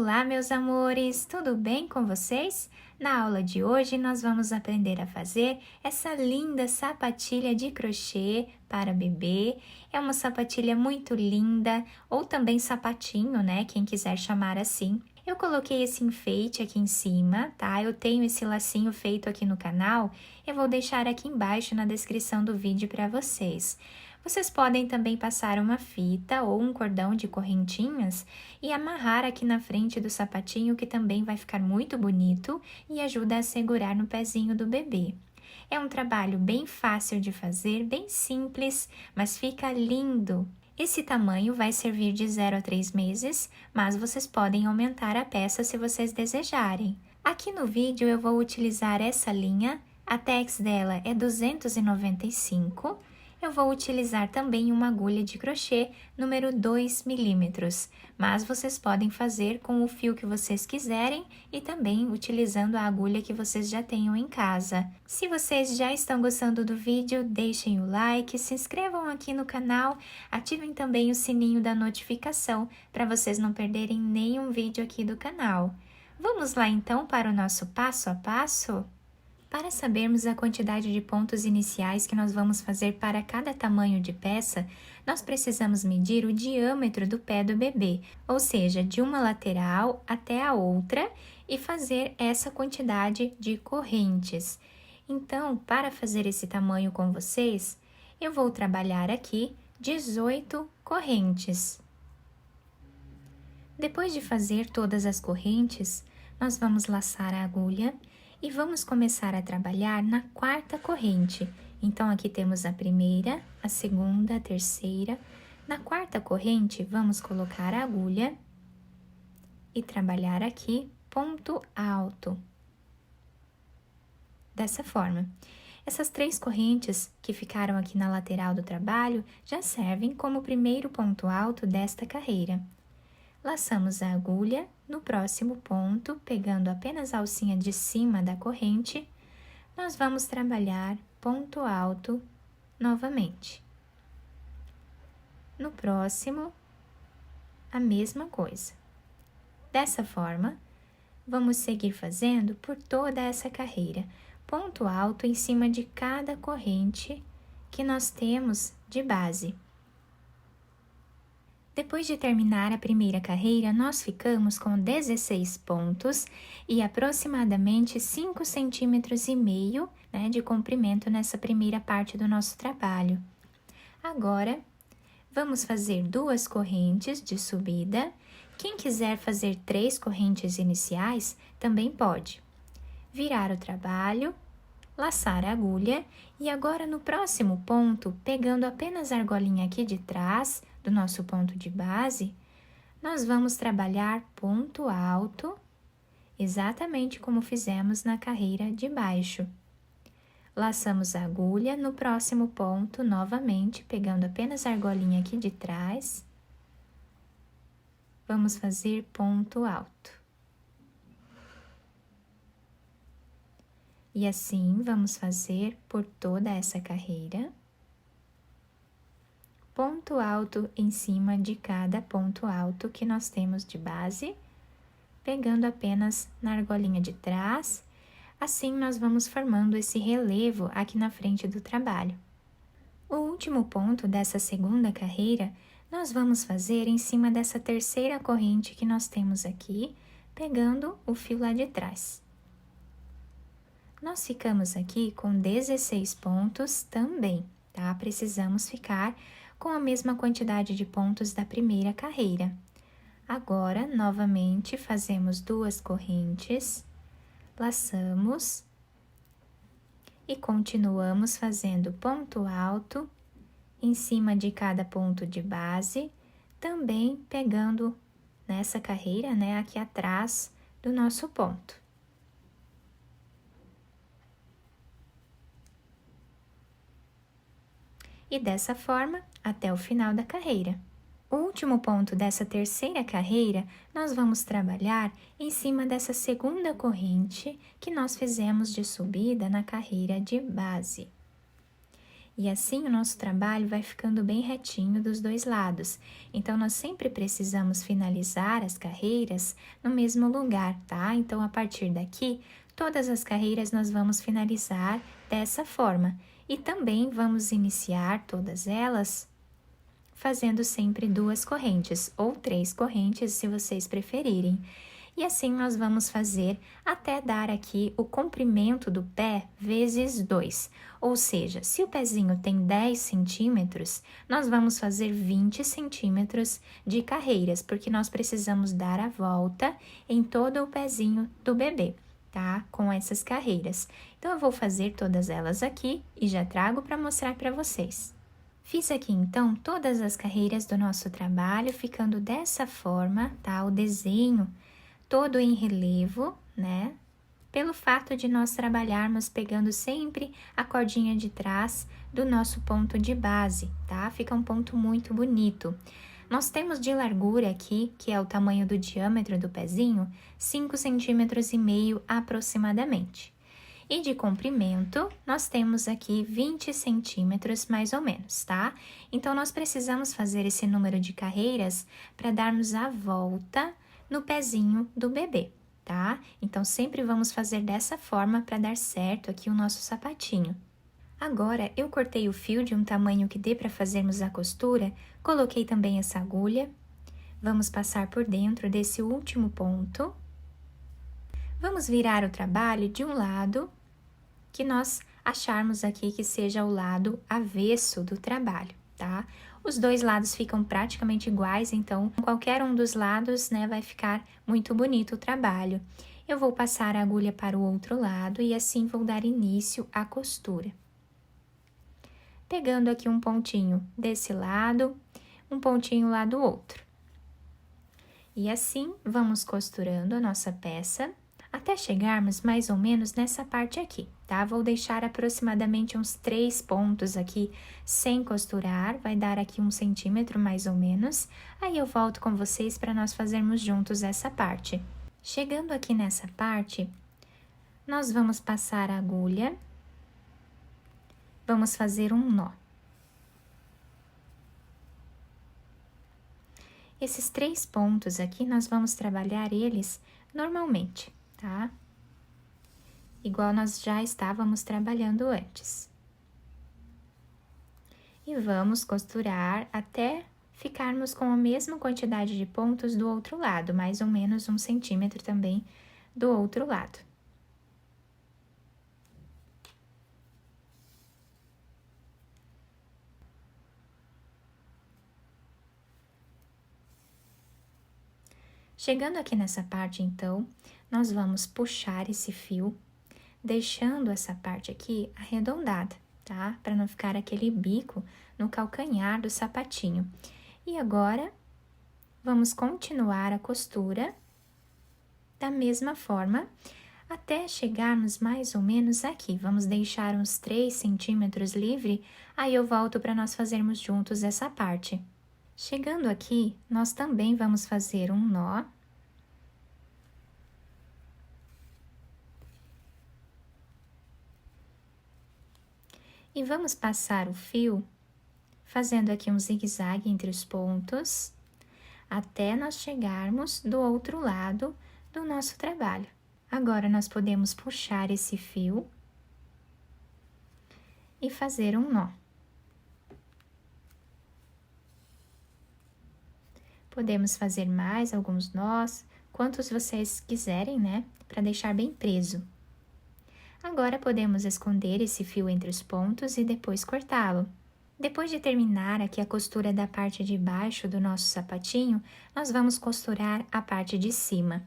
Olá, meus amores, tudo bem com vocês? Na aula de hoje, nós vamos aprender a fazer essa linda sapatilha de crochê para bebê. É uma sapatilha muito linda, ou também sapatinho, né? Quem quiser chamar assim. Eu coloquei esse enfeite aqui em cima, tá? Eu tenho esse lacinho feito aqui no canal. Eu vou deixar aqui embaixo na descrição do vídeo para vocês. Vocês podem também passar uma fita ou um cordão de correntinhas e amarrar aqui na frente do sapatinho, que também vai ficar muito bonito e ajuda a segurar no pezinho do bebê. É um trabalho bem fácil de fazer, bem simples, mas fica lindo. Esse tamanho vai servir de 0 a 3 meses, mas vocês podem aumentar a peça se vocês desejarem. Aqui no vídeo eu vou utilizar essa linha, a tags dela é 295. Eu vou utilizar também uma agulha de crochê número 2 milímetros, mas vocês podem fazer com o fio que vocês quiserem e também utilizando a agulha que vocês já tenham em casa. Se vocês já estão gostando do vídeo, deixem o like, se inscrevam aqui no canal, ativem também o sininho da notificação para vocês não perderem nenhum vídeo aqui do canal. Vamos lá então para o nosso passo a passo? Para sabermos a quantidade de pontos iniciais que nós vamos fazer para cada tamanho de peça, nós precisamos medir o diâmetro do pé do bebê, ou seja, de uma lateral até a outra, e fazer essa quantidade de correntes. Então, para fazer esse tamanho com vocês, eu vou trabalhar aqui 18 correntes. Depois de fazer todas as correntes, nós vamos laçar a agulha e vamos começar a trabalhar na quarta corrente. Então, aqui temos a primeira, a segunda, a terceira. Na quarta corrente, vamos colocar a agulha e trabalhar aqui ponto alto. Dessa forma. Essas 3 correntes que ficaram aqui na lateral do trabalho já servem como o primeiro ponto alto desta carreira. Laçamos a agulha no próximo ponto, pegando apenas a alcinha de cima da corrente, nós vamos trabalhar ponto alto novamente. No próximo, a mesma coisa. Dessa forma, vamos seguir fazendo por toda essa carreira, ponto alto em cima de cada corrente que nós temos de base. Depois de terminar a primeira carreira, nós ficamos com 16 pontos e aproximadamente 5,5 centímetros, né, de comprimento nessa primeira parte do nosso trabalho. Agora, vamos fazer 2 correntes de subida. Quem quiser fazer 3 correntes iniciais, também pode. Virar o trabalho, laçar a agulha e agora no próximo ponto, pegando apenas a argolinha aqui de trás do nosso ponto de base, nós vamos trabalhar ponto alto, exatamente como fizemos na carreira de baixo. Laçamos a agulha no próximo ponto, novamente, pegando apenas a argolinha aqui de trás. Vamos fazer ponto alto. E assim, vamos fazer por toda essa carreira. Ponto alto em cima de cada ponto alto que nós temos de base, pegando apenas na argolinha de trás. Assim, nós vamos formando esse relevo aqui na frente do trabalho. O último ponto dessa segunda carreira, nós vamos fazer em cima dessa terceira corrente que nós temos aqui, pegando o fio lá de trás. Nós ficamos aqui com 16 pontos também, tá? Precisamos ficar com a mesma quantidade de pontos da primeira carreira. Agora, novamente, fazemos 2 correntes, laçamos e continuamos fazendo ponto alto em cima de cada ponto de base, também pegando nessa carreira, né, aqui atrás do nosso ponto. E dessa forma, até o final da carreira. O último ponto dessa terceira carreira, nós vamos trabalhar em cima dessa segunda corrente que nós fizemos de subida na carreira de base. E assim o nosso trabalho vai ficando bem retinho dos dois lados. Então, nós sempre precisamos finalizar as carreiras no mesmo lugar, tá? Então, a partir daqui, todas as carreiras nós vamos finalizar dessa forma. E também vamos iniciar todas elas fazendo sempre 2 correntes ou 3 correntes, se vocês preferirem. E assim nós vamos fazer até dar aqui o comprimento do pé vezes 2. Ou seja, se o pezinho tem 10 centímetros, nós vamos fazer 20 centímetros de carreiras, porque nós precisamos dar a volta em todo o pezinho do bebê, tá? Com essas carreiras. Então, eu vou fazer todas elas aqui e já trago para mostrar para vocês. Fiz aqui, então, todas as carreiras do nosso trabalho, ficando dessa forma, tá? O desenho todo em relevo, né? Pelo fato de nós trabalharmos pegando sempre a cordinha de trás do nosso ponto de base, tá? Fica um ponto muito bonito. Nós temos de largura aqui, que é o tamanho do diâmetro do pezinho, 5,5 centímetros aproximadamente. E de comprimento, nós temos aqui 20 centímetros mais ou menos, tá? Então, nós precisamos fazer esse número de carreiras para darmos a volta no pezinho do bebê, tá? Então, sempre vamos fazer dessa forma para dar certo aqui o nosso sapatinho. Agora, eu cortei o fio de um tamanho que dê para fazermos a costura, coloquei também essa agulha. Vamos passar por dentro desse último ponto. Vamos virar o trabalho de um lado que nós acharmos aqui que seja o lado avesso do trabalho, tá? Os dois lados ficam praticamente iguais, então qualquer um dos lados, né, vai ficar muito bonito o trabalho. Eu vou passar a agulha para o outro lado e assim vou dar início à costura. Pegando aqui um pontinho desse lado, um pontinho lá do outro. E assim, vamos costurando a nossa peça até chegarmos mais ou menos nessa parte aqui, tá? Vou deixar aproximadamente uns 3 pontos aqui sem costurar, vai dar aqui 1 centímetro mais ou menos. Aí eu volto com vocês para nós fazermos juntos essa parte. Chegando aqui nessa parte, nós vamos passar a agulha, vamos fazer um nó. Esses 3 pontos aqui, nós vamos trabalhar eles normalmente, tá? Igual nós já estávamos trabalhando antes. E vamos costurar até ficarmos com a mesma quantidade de pontos do outro lado, mais ou menos 1 centímetro também do outro lado. Chegando aqui nessa parte, então, nós vamos puxar esse fio, deixando essa parte aqui arredondada, tá? Para não ficar aquele bico no calcanhar do sapatinho. E agora, vamos continuar a costura da mesma forma, até chegarmos mais ou menos aqui. Vamos deixar uns 3 centímetros livre, aí eu volto para nós fazermos juntos essa parte. Chegando aqui, nós também vamos fazer um nó. E vamos passar o fio, fazendo aqui um zigue-zague entre os pontos, até nós chegarmos do outro lado do nosso trabalho. Agora, nós podemos puxar esse fio e fazer um nó. Podemos fazer mais alguns nós, quantos vocês quiserem, né? Para deixar bem preso. Agora, podemos esconder esse fio entre os pontos e depois cortá-lo. Depois de terminar aqui a costura da parte de baixo do nosso sapatinho, nós vamos costurar a parte de cima.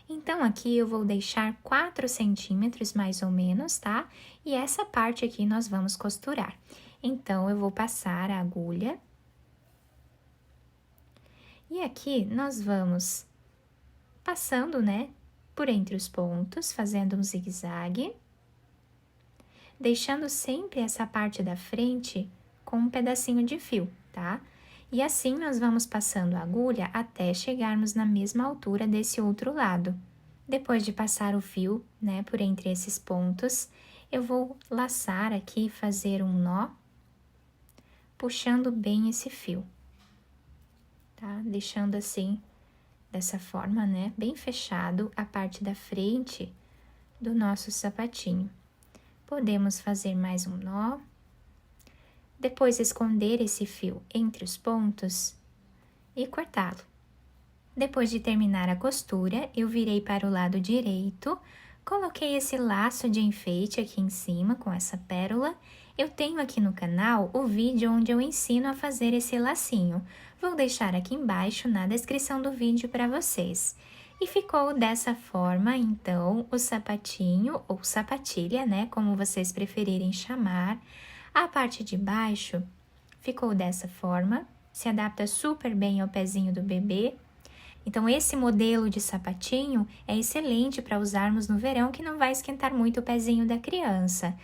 Então, aqui eu vou deixar 4 centímetros mais ou menos, tá? E essa parte aqui nós vamos costurar. Então, eu vou passar a agulha. E aqui, nós vamos passando, né, por entre os pontos, fazendo um zigue-zague, deixando sempre essa parte da frente com um pedacinho de fio, tá? E assim, nós vamos passando a agulha até chegarmos na mesma altura desse outro lado. Depois de passar o fio, né, por entre esses pontos, eu vou laçar aqui, fazer um nó puxando bem esse fio, tá? Deixando assim, dessa forma, né? Bem fechado a parte da frente do nosso sapatinho. Podemos fazer mais um nó. Depois esconder esse fio entre os pontos e cortá-lo. Depois de terminar a costura, eu virei para o lado direito, coloquei esse laço de enfeite aqui em cima com essa pérola. Eu tenho aqui no canal o vídeo onde eu ensino a fazer esse lacinho. Vou deixar aqui embaixo na descrição do vídeo para vocês. E ficou dessa forma, então, o sapatinho ou sapatilha, né, como vocês preferirem chamar. A parte de baixo ficou dessa forma, se adapta super bem ao pezinho do bebê. Então, esse modelo de sapatinho é excelente para usarmos no verão, que não vai esquentar muito o pezinho da criança.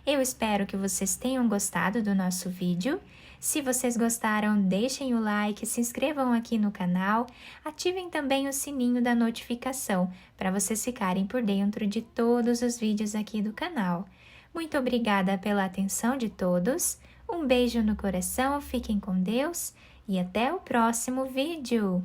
Eu espero que vocês tenham gostado do nosso vídeo. Se vocês gostaram, deixem o like, se inscrevam aqui no canal, ativem também o sininho da notificação, para vocês ficarem por dentro de todos os vídeos aqui do canal. Muito obrigada pela atenção de todos, um beijo no coração, fiquem com Deus e até o próximo vídeo!